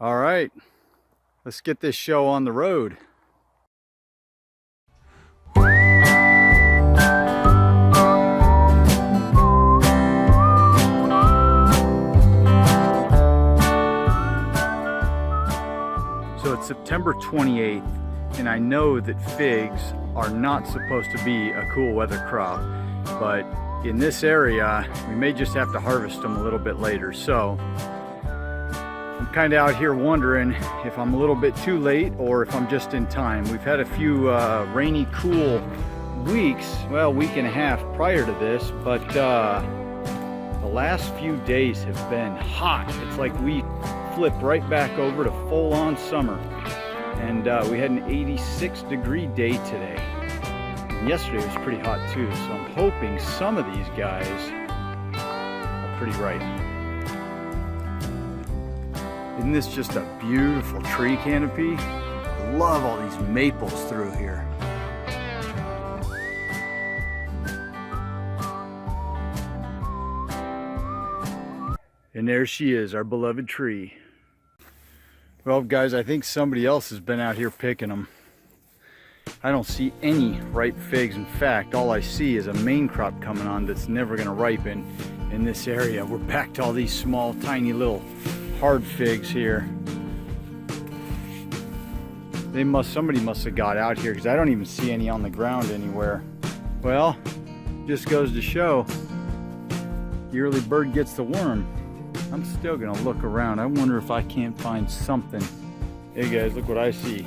All right, let's get this show on the road. So it's September 28th, and I know that figs are not supposed to be a cool weather crop, but in this area, we may just have to harvest them a little bit later. So I'm kind of out here wondering if I'm a little bit too late or if I'm just in time. We've had a few rainy, cool weeks, well, week and a half prior to this, but the last few days have been hot. It's like we flipped right back over to full-on summer, and we had an 86-degree day today. And yesterday was pretty hot too, so I'm hoping some of these guys are pretty ripe. Isn't this just a beautiful tree canopy? I love all these maples through here. And there she is, our beloved tree. Well, guys, I think somebody else has been out here picking them. I don't see any ripe figs. In fact, all I see is a main crop coming on that's never gonna ripen in this area. We're back to all these small, tiny little hard figs here. Somebody must have got out here because I don't even see any on the ground anywhere. Well, just goes to show, the early bird gets the worm. I'm still gonna look around. I wonder if I can't find something. Hey guys, look what I see.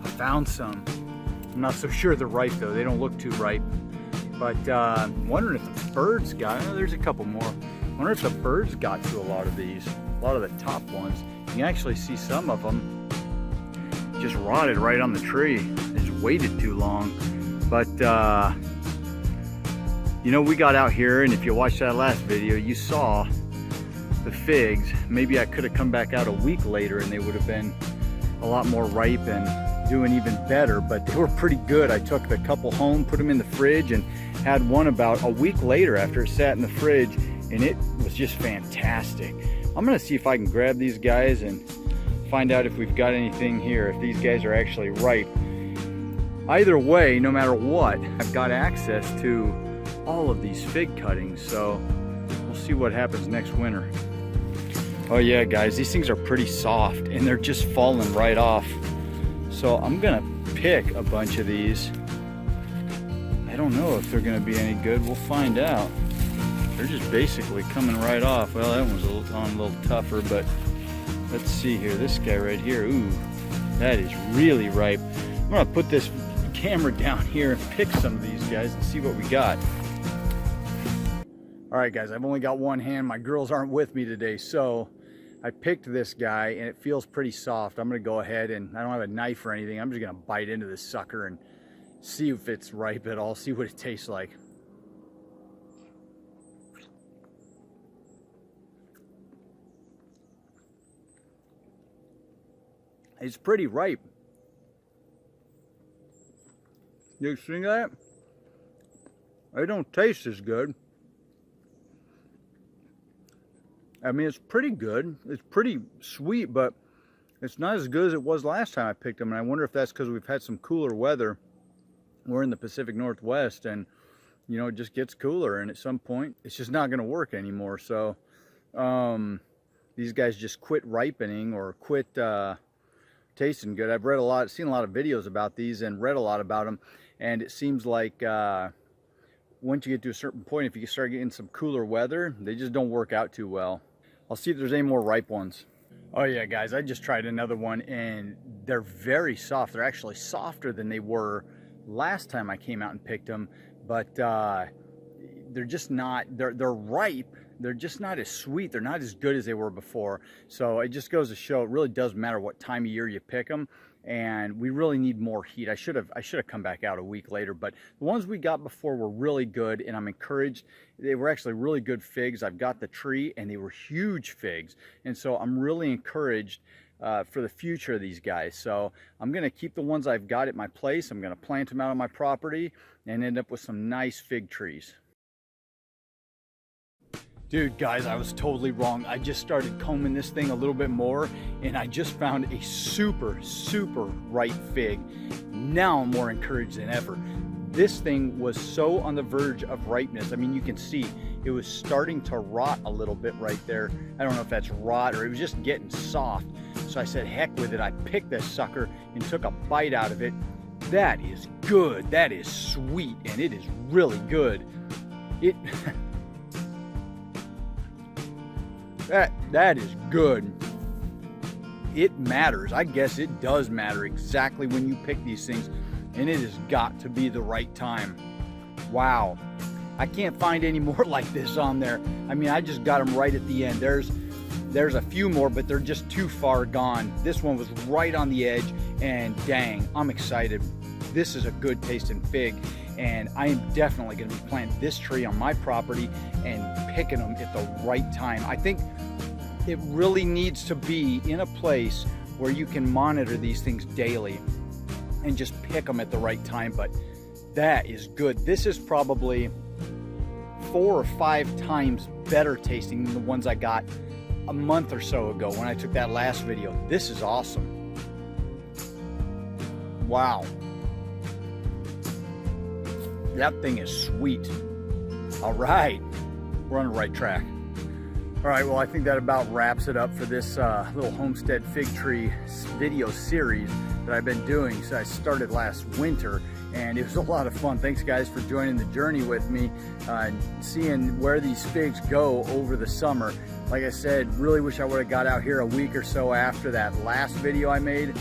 I found some. I'm not so sure they're ripe though. They don't look too ripe. But I'm wondering if the birds got, oh, there's a couple more. I wonder if the birds got to a lot of these, a lot of the top ones. You can actually see some of them just rotted right on the tree. They just waited too long. But you know, we got out here, and if you watched that last video, you saw the figs. Maybe I could have come back out a week later and they would have been a lot more ripe and doing even better, but they were pretty good. I took the couple home, put them in the fridge, and had one about a week later after it sat in the fridge, and it was just fantastic. I'm gonna see if I can grab these guys and find out if we've got anything here, if these guys are actually ripe. Either way, no matter what, I've got access to all of these fig cuttings, so we'll see what happens next winter. Oh yeah, guys, these things are pretty soft and they're just falling right off. So I'm gonna pick a bunch of these. I don't know if they're gonna be any good. We'll find out. They're just basically coming right off. Well, that one's a little tougher, but let's see here. This guy right here, ooh, that is really ripe. I'm gonna put this camera down here and pick some of these guys and see what we got. All right, guys, I've only got one hand. My girls aren't with me today, so I picked this guy and it feels pretty soft. I'm gonna go ahead, and I don't have a knife or anything. I'm just gonna bite into this sucker and see if it's ripe at all, see what it tastes like. It's pretty ripe. You see that? It don't taste as good. I mean, it's pretty good. It's pretty sweet, but it's not as good as it was last time I picked them. And I wonder if that's because we've had some cooler weather. We're in the Pacific Northwest, and you know, it just gets cooler, and at some point it's just not going to work anymore. So these guys just quit ripening or quit tasting good. I've read a lot, seen a lot of videos about these and read a lot about them, and it seems like once you get to a certain point, if you start getting some cooler weather, they just don't work out too well. I'll see if there's any more ripe ones. Oh yeah, guys, I just tried another one, and they're very soft. They're actually softer than they were last time I came out and picked them, but they're just not, they're ripe. They're just not as sweet. They're not as good as they were before. So it just goes to show it really does matter what time of year you pick them, and we really need more heat. I should have come back out a week later, but the ones we got before were really good, and I'm encouraged. They were actually really good figs. I've got the tree, and they were huge figs, and so I'm really encouraged for the future of these guys. So I'm gonna keep the ones I've got at my place. I'm gonna plant them out on my property and end up with some nice fig trees. Dude, guys, I was totally wrong. I just started combing this thing a little bit more, and I just found a super, super ripe fig. Now I'm more encouraged than ever. This thing was so on the verge of ripeness. I mean, you can see it was starting to rot a little bit right there. I don't know if that's rot or it was just getting soft. So I said, heck with it. I picked this sucker and took a bite out of it. That is good. That is sweet, and it is really good. It that is good. It matters. I guess it does matter exactly when you pick these things, and it has got to be the right time. Wow. I can't find any more like this on there. I mean, I just got them right at the end. There's a few more, but they're just too far gone. This one was right on the edge, and dang, I'm excited. This is a good tasting fig, and I am definitely going to be planting this tree on my property and picking them at the right time. I think it really needs to be in a place where you can monitor these things daily and just pick them at the right time. But that is good. This is probably 4 or 5 times better tasting than the ones I got a month or so ago when I took that last video. This is awesome. Wow. That thing is sweet. All right, we're on the right track. All right, well, I think that about wraps it up for this little Homestead fig tree video series that I've been doing. So I started last winter, and it was a lot of fun. Thanks, guys, for joining the journey with me and seeing where these figs go over the summer. Like I said, really wish I would have got out here a week or so after that last video I made,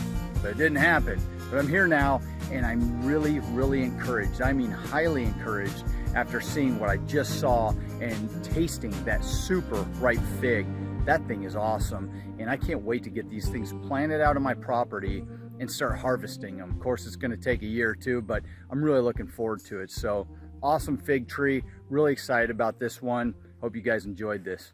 but it didn't happen. But I'm here now, and I'm really, really encouraged. I mean, highly encouraged after seeing what I just saw and tasting that super ripe fig. That thing is awesome, and I can't wait to get these things planted out on my property and start harvesting them. Of course, it's gonna take a year or two, but I'm really looking forward to it. So, awesome fig tree, really excited about this one. Hope you guys enjoyed this.